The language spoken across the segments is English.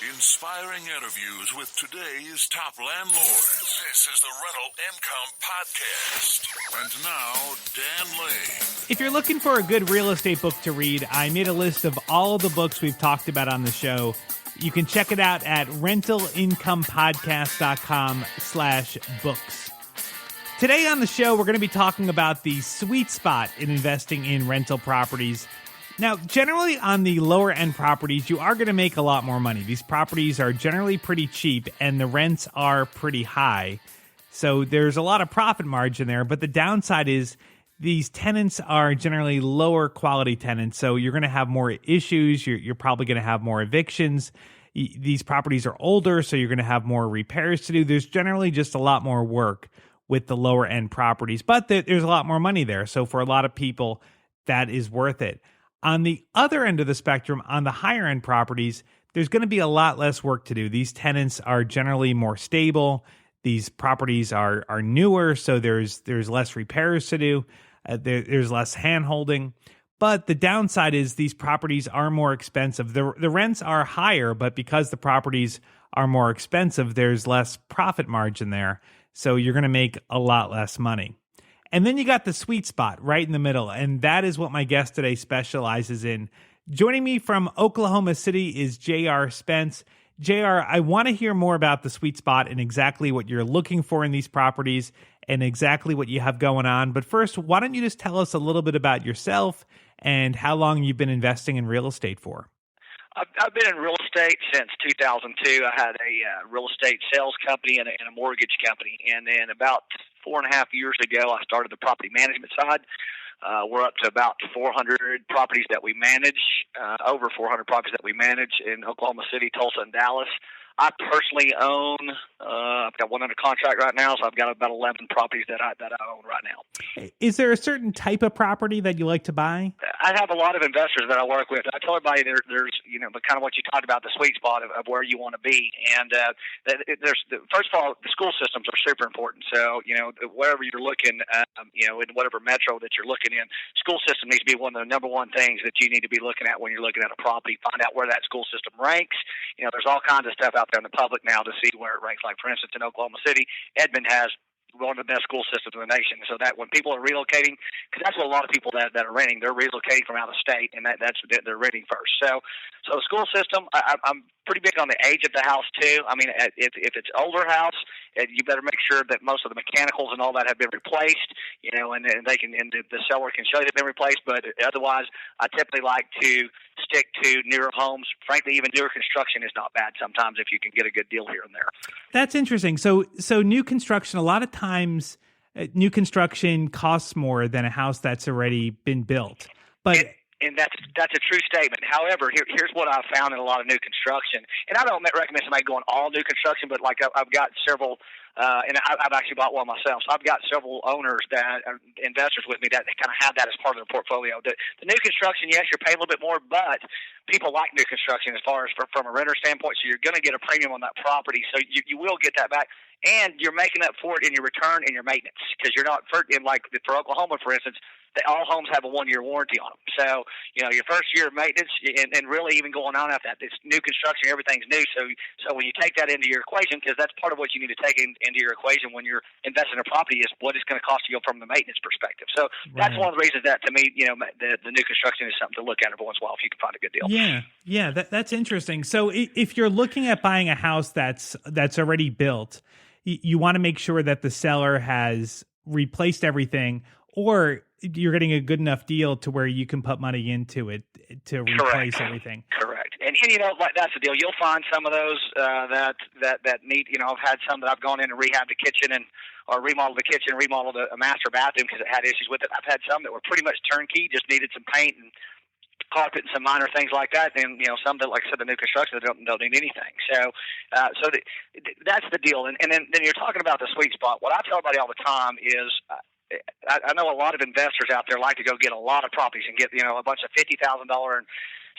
Inspiring interviews with today's top landlords. This is the Rental Income Podcast. And now, Dan Lane. If you're looking for a good real estate book to read, I made a list of all of the books we've talked about on the show. You can check it out at rentalincomepodcast.com/books. Today on the show, we're going to be talking about the sweet spot in investing in rental properties. Now, generally on the lower end properties, you are going to make a lot more money. These properties are generally pretty cheap and the rents are pretty high. So there's a lot of profit margin there, but the downside is these tenants are generally lower quality tenants. So you're going to have more issues. You're probably going to have more evictions. These properties are older, so you're going to have more repairs to do. There's generally just a lot more work with the lower end properties, but there's a lot more money there. So for a lot of people, that is worth it. On the other end of the spectrum, on the higher end properties, there's going to be a lot less work to do. These tenants are generally more stable. These properties are newer, so there's less repairs to do. There's less hand-holding. But the downside is these properties are more expensive. The rents are higher, but because the properties are more expensive, there's less profit margin there. So you're going to make a lot less money. And then you got the sweet spot right in the middle, and that is what my guest today specializes in. Joining me from Oklahoma City is J.R. Spence. J.R., I want to hear more about the sweet spot and exactly what you're looking for in these properties and exactly what you have going on. But first, why don't you just tell us a little bit about yourself and how long you've been investing in real estate for? I've been in real estate since 2002. I had a real estate sales company and a mortgage company. And then about 4.5 years ago, I started the property management side. We're up to about 400 properties that we manage, over 400 properties that we manage in Oklahoma City, Tulsa, and Dallas. I personally own, I've got one under contract right now, so I've got about 11 properties that I own right now. Is there a certain type of property that you like to buy? I have a lot of investors that I work with. I tell everybody there's but kind of what you talked about, the sweet spot of where you want to be. And first of all, the school systems are super important. So, wherever you're looking, in whatever metro that you're looking in, school system needs to be one of the number one things that you need to be looking at when you're looking at a property. Find out where that school system ranks. There's all kinds of stuff out there in the public now to see where it ranks. Like, for instance, in Oklahoma City, Edmond has one of the best school systems in the nation. So that when people are relocating, because that's what a lot of people that are renting, they're relocating from out of state, and they're renting first. So the school system, I'm pretty big on the age of the house too. I mean, if it's older house, you better make sure that most of the mechanicals and all that have been replaced, and they can, and the seller can show they've been replaced. But otherwise, I typically like to stick to newer homes. Frankly, even newer construction is not bad sometimes if you can get a good deal here and there. That's interesting. So new construction, a lot of times, new construction costs more than a house that's already been built. But And that's a true statement. However, here's what I've found in a lot of new construction, and I don't recommend somebody going all new construction, but like I've got several, and I've actually bought one myself. So I've got several owners that are investors with me that kind of have that as part of the portfolio. The new construction, yes, you're paying a little bit more, but people like new construction as far as from a renter standpoint. So you're going to get a premium on that property, so you will get that back. And you're making up for it in your return and your maintenance, because you're not for Oklahoma, for instance, all homes have a 1-year warranty on them. So, your first year of maintenance and really even going on after that, it's new construction, everything's new. So when you take that into your equation, because that's part of what you need to take into your equation when you're investing in a property, is what it's going to cost you from the maintenance perspective. So that's one of the reasons that, to me, the new construction is something to look at every once in a while if you can find a good deal. Yeah, that's interesting. So if you're looking at buying a house that's already built, you want to make sure that the seller has replaced everything, or you're getting a good enough deal to where you can put money into it to replace everything. Correct. And like that's the deal. You'll find some of those that need. I've had some that I've gone in and rehabbed the kitchen or remodeled the kitchen, remodeled a master bathroom because it had issues with it. I've had some that were pretty much turnkey, just needed some paint and carpet and some minor things like that. And some that, like I said, the new construction, they don't need anything. So that's the deal. And then you're talking about the sweet spot. What I tell everybody all the time is, I know a lot of investors out there like to go get a lot of properties and get a bunch of $50,000 and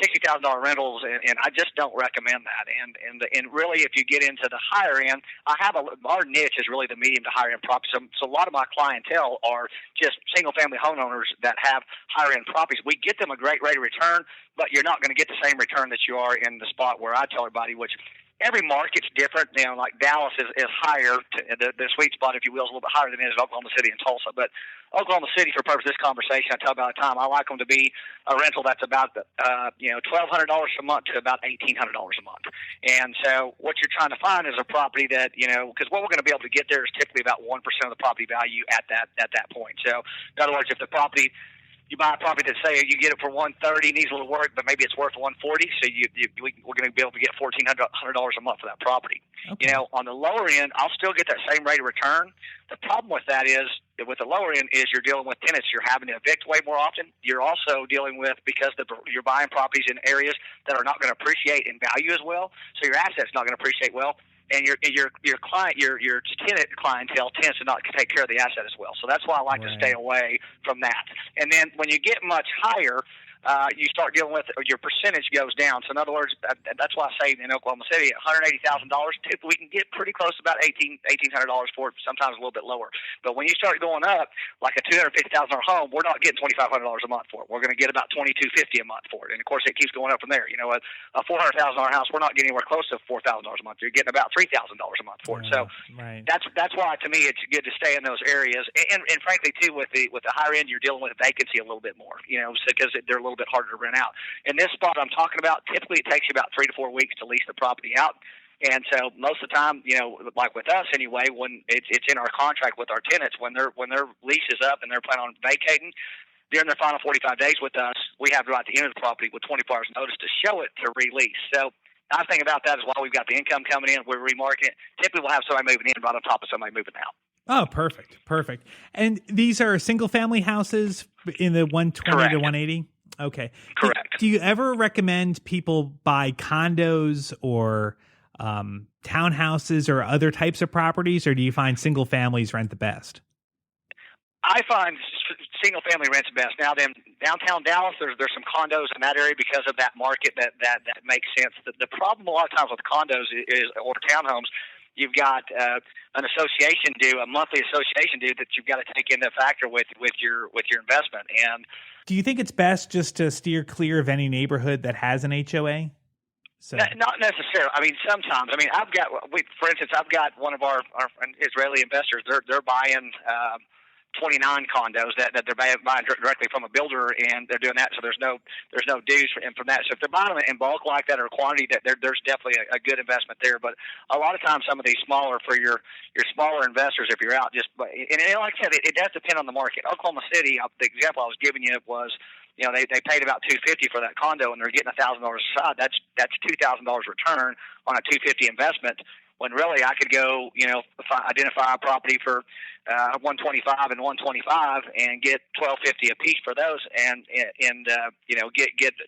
$60,000 rentals, and I just don't recommend that. And really, if you get into the higher end, our niche is really the medium to higher end properties. So a lot of my clientele are just single family homeowners that have higher end properties. We get them a great rate of return, but you're not going to get the same return that you are in the spot where I tell everybody, which every market's different. You know, like Dallas is higher. The sweet spot, if you will, is a little bit higher than it is Oklahoma City and Tulsa. But Oklahoma City, for the purpose of this conversation, I tell about the time, I like them to be a rental that's about $1,200 a month to about $1,800 a month. And so what you're trying to find is a property that, because what we're going to be able to get there is typically about 1% of the property value at that point. So in other words, if the property, you buy a property that say you get it for $130, needs a little work, but maybe it's worth $140. So we're going to be able to get $1,400 a month for that property. Okay. On the lower end, I'll still get that same rate of return. The problem with that is, with the lower end, is you're dealing with tenants. You're having to evict way more often. You're also dealing with, because you're buying properties in areas that are not going to appreciate in value as well. So your asset's not going to appreciate well. And your tenant clientele tends to not take care of the asset as well. So that's why I like to stay away from that. And then when you get much higher, you start dealing with, your percentage goes down. So in other words, that's why I say in Oklahoma City, $180,000, typically we can get pretty close to about $1,800 for it, sometimes a little bit lower. But when you start going up, like a $250,000 home, we're not getting $2,500 a month for it. We're going to get about $2,250 a month for it. And of course, it keeps going up from there. A $400,000 house, we're not getting anywhere close to $4,000 a month. You're getting about $3,000 a month for it. So that's why, to me, it's good to stay in those areas. And frankly, too, with the higher end, you're dealing with vacancy a little bit more, because they're a little bit harder to rent out. In this spot I'm talking about, typically it takes you about 3 to 4 weeks to lease the property out. And so most of the time, like with us anyway, when it's in our contract with our tenants, when their lease is up and they're planning on vacating, during their final 45 days with us, we have the right to enter the property with 24 hours notice to show it to release. So I think about that is why we've got the income coming in, we're remarketing it. Typically we'll have somebody moving in right on top of somebody moving out. Oh, perfect. And these are single family houses in the 120 Correct. to 180? Okay. Correct. Do you ever recommend people buy condos or townhouses or other types of properties, or do you find single families rent the best? I find single family rents the best. Now, then, downtown Dallas, there's some condos in that area because of that market that makes sense. The problem a lot of times with condos or townhomes, you've got an association due, a monthly association due that you've got to take into factor with your investment. And do you think it's best just to steer clear of any neighborhood that has an HOA? So not necessarily. I mean, sometimes. I mean, for instance, I've got one of our Israeli investors. They're buying 29 condos that they're buying directly from a builder, and they're doing that. So there's no dues from that. So if they're buying them in bulk like that or quantity, that there's definitely a good investment there. But a lot of times, some of these smaller, for your smaller investors, if you're out like I said, it does depend on the market. Oklahoma City, the example I was giving you was, they paid about $250 for that condo, and they're getting $1,000 a side. That's $2,000 return on a $250 investment. When really I could go, identify a property for 125 and 125 and get $1,250 a piece for those, and get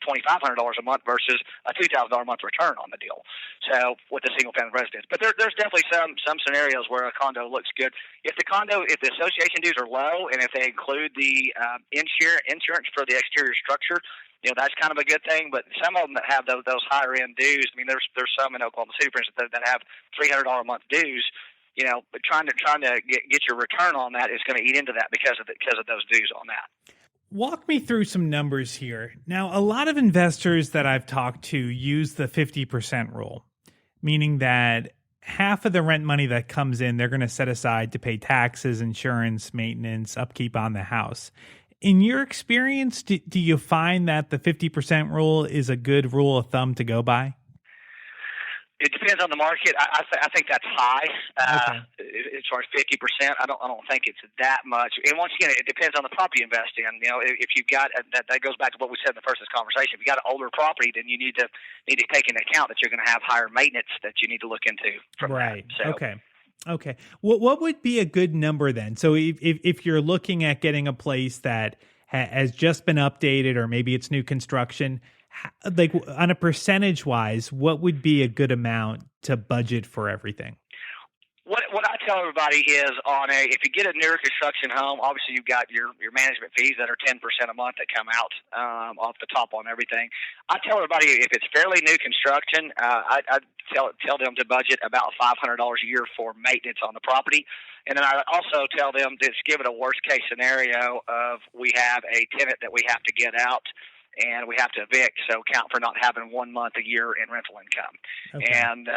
$2,500 a month versus a $2,000 a month return on the deal. So with the single family residence, but there's definitely some scenarios where a condo looks good if the association dues are low, and if they include the insurance for the exterior structure. That's kind of a good thing, but some of them that have those higher end dues, I mean, there's some in Oklahoma City, for instance, that have $300 a month dues. But trying to get your return on that is going to eat into that because of those dues on that. Walk me through some numbers here. Now, a lot of investors that I've talked to use the 50% rule, meaning that half of the rent money that comes in, they're going to set aside to pay taxes, insurance, maintenance, upkeep on the house. In your experience, do you find that the 50% rule is a good rule of thumb to go by? It depends on the market. I think that's high. Okay. As far as 50%, I don't think it's that much. And once again, it depends on the property you invest in. If you've got that goes back to what we said in the first of this conversation. If you got an older property, then you need to take into account that you're going to have higher maintenance that you need to look into from right. that. So, Okay. What would be a good number then? So if you're looking at getting a place that has just been updated, or maybe it's new construction, like on a percentage wise, what would be a good amount to budget for everything? What I tell everybody is if you get a newer construction home, obviously you've got your management fees that are 10% a month that come out off the top on everything. I tell everybody if it's fairly new construction, I tell them to budget about $500 a year for maintenance on the property. And then I also tell them to give it a worst case scenario of we have a tenant that we have to get out and we have to evict, so count for not having 1 month a year in rental income. Okay. And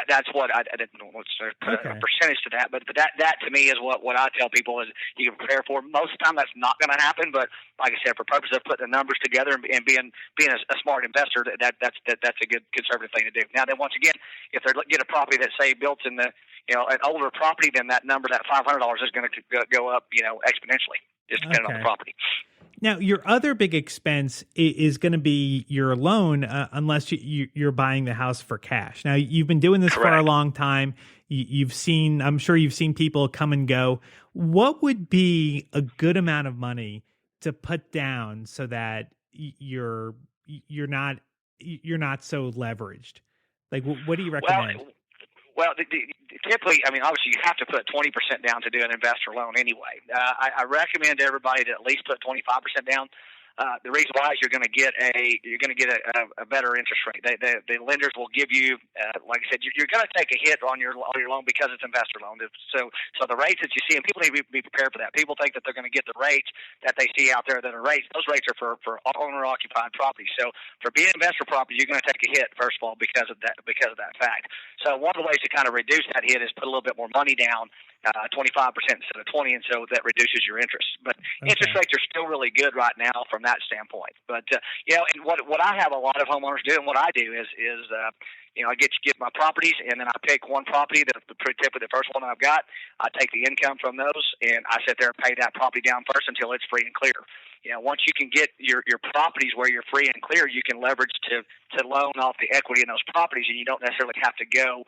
that's what I didn't know what's a percentage to that, but that to me is what I tell people is you can prepare for. Most of the time that's not going to happen, but like I said, for purposes of putting the numbers together and being a smart investor, that's a good conservative thing to do. Now then, once again, if they get a property that's say built in an older property, then that number, that $500 is going to go up exponentially, just depending on the property. Now, your other big expense is going to be your loan, unless you're buying the house for cash. Now, you've been doing this for a long time. I'm sure you've seen people come and go. What would be a good amount of money to put down so that you're not so leveraged? Like, what do you recommend? Well, typically, I mean, obviously, you have to put 20% down to do an investor loan anyway. I recommend everybody to at least put 25% down. The reason why is you're going to get a better interest rate. The lenders will give you, like I said, you're going to take a hit on your loan because it's investor loan. So the rates that you see, and people need to be prepared for that. People think that they're going to get the rates that they see out there that are rates. Those rates are for owner occupied property. So for being investor property, you're going to take a hit first of all because of that fact. So one of the ways to kind of reduce that hit is put a little bit more money down. 25% instead of 20, and so that reduces your interest. But interest rates are still really good right now from that standpoint. But and what I have a lot of homeowners do, and what I do is I get my properties, and then I pick one property that typically the first one I've got. I take the income from those, and I sit there and pay that property down first until it's free and clear. Once you can get your properties where you're free and clear, you can leverage to loan off the equity in those properties, and you don't necessarily have to go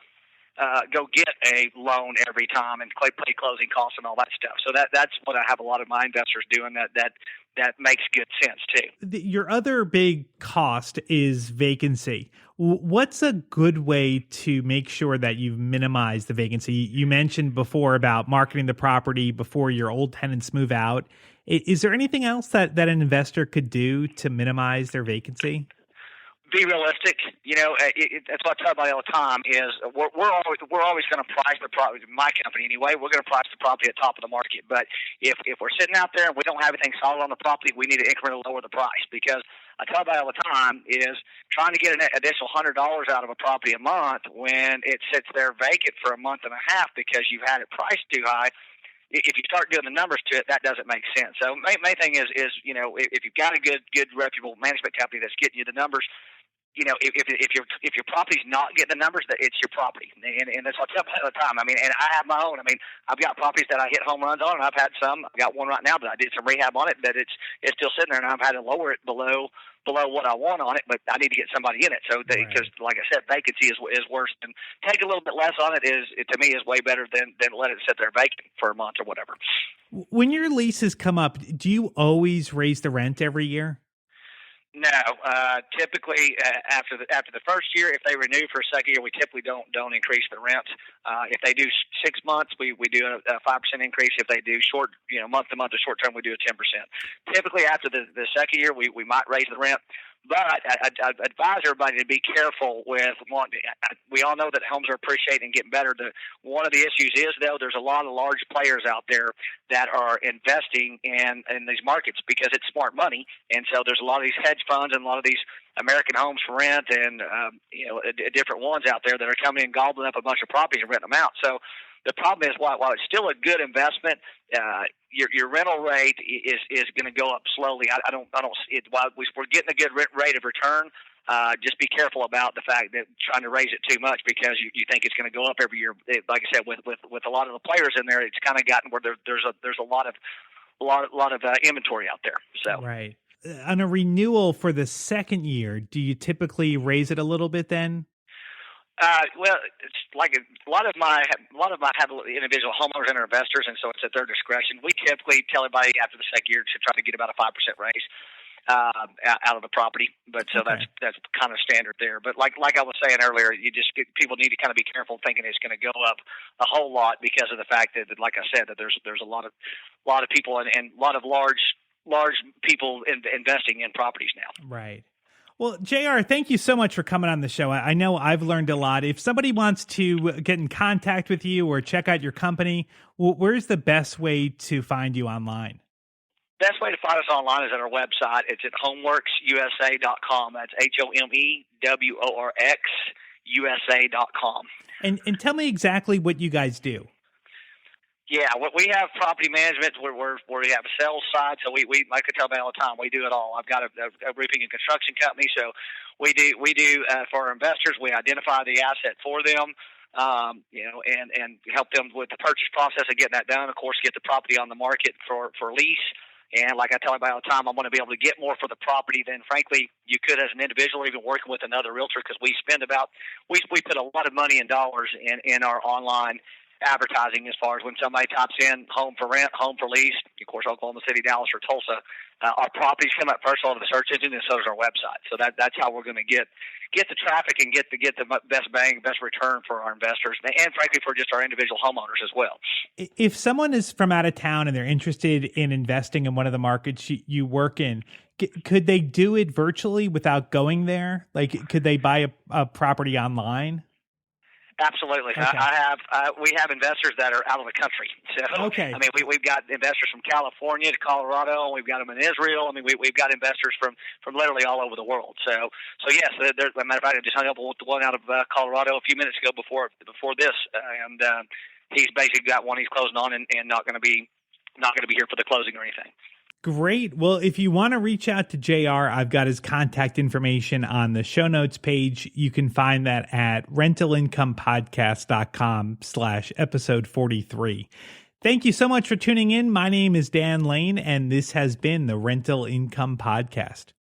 get a loan every time and pay closing costs and all that stuff. So that's what I have a lot of my investors doing. That makes good sense too. Your other big cost is vacancy. What's a good way to make sure that you've minimized the vacancy? You mentioned before about marketing the property before your old tenants move out. Is there anything else that an investor could do to minimize their vacancy? Be realistic. That's what I tell everybody all the time is we're always going to price the property. My company anyway, we're going to price the property at the top of the market. But if we're sitting out there and we don't have anything solid on the property, we need to incrementally lower the price, because I tell everybody all the time is trying to get an additional $100 out of a property a month when it sits there vacant for a month and a half because you've had it priced too high. If you start doing the numbers to it, that doesn't make sense. So main thing is if you've got a good reputable management company that's getting you the numbers, if your property's not getting the numbers, that it's your property, and that's what I tell people all the time. I mean, and I have my own. I mean, I've got properties that I hit home runs on, and I've had some. I've got one right now that I did some rehab on it, but it's still sitting there, and I've had to lower it below what I want on it, but I need to get somebody in it. So because, like I said, vacancy is worse than take a little bit less on it to me is way better than let it sit there vacant for a month or whatever. When your leases come up, do you always raise the rent every year? No, typically after the first year, if they renew for a second year, we typically don't increase the rent. If they do 6 months, we do a 5% increase. If they do short, month to month or short term, we do a 10%. Typically after the second year, we might raise the rent. But I advise everybody to be careful with one. We all know that homes are appreciating and getting better. One of the issues is, though, there's a lot of large players out there that are investing in these markets because it's smart money. And so there's a lot of these hedge funds and a lot of these American Homes for Rent and different ones out there that are coming and gobbling up a bunch of properties and renting them out. So the problem is, while it's still a good investment, your rental rate is going to go up slowly. I don't. While we're getting a good rate of return, just be careful about the fact that trying to raise it too much because you think it's going to go up every year. Like I said, with a lot of the players in there, it's kind of gotten where there's a lot of inventory out there. So right. On a renewal for the second year, do you typically raise it a little bit then? Well, it's like a lot of my have individual homeowners and investors, and so it's at their discretion. We typically tell everybody after the second year to try to get about a 5% raise. out of the property. But so Okay. that's kind of standard there. But like I was saying earlier, people need to kind of be careful thinking it's going to go up a whole lot because of the fact that like I said, that there's a lot of people and a lot of large people investing in properties now. Right. Well, JR, thank you so much for coming on the show. I know I've learned a lot. If somebody wants to get in contact with you or check out your company, where's the best way to find you online? Best way to find us online is at our website. It's at homeworksusa.com. That's HOMEWORX USA.com. And tell me exactly what you guys do. Yeah, we have property management where we have a sales side. So we like I tell me all the time, we do it all. I've got a roofing and construction company, so we do for our investors. We identify the asset for them, and help them with the purchase process of getting that done. Of course, get the property on the market for lease. And like I tell everybody all the time, I want to be able to get more for the property than, frankly, you could as an individual, even working with another realtor, because we put a lot of money and dollars in our online advertising as far as when somebody types in home for rent, home for lease, of course, Oklahoma City, Dallas, or Tulsa, our properties come up first on the search engine, and so does our website. So that's how we're going to get the traffic and get the best bang, best return for our investors, and frankly for just our individual homeowners as well. If someone is from out of town and they're interested in investing in one of the markets you work in, could they do it virtually without going there? Like, could they buy a property online? Absolutely. Okay. We have investors that are out of the country. So, okay. I mean, we've got investors from California to Colorado, and we've got them in Israel. I mean, we've got investors from literally all over the world. So yes, there's a matter of fact, I just hung up with the one out of Colorado a few minutes ago before this, and he's basically got one he's closing on and not going to be here for the closing or anything. Great. Well, if you want to reach out to JR, I've got his contact information on the show notes page. You can find that at rentalincomepodcast.com/episode 43. Thank you so much for tuning in. My name is Dan Lane, and this has been the Rental Income Podcast.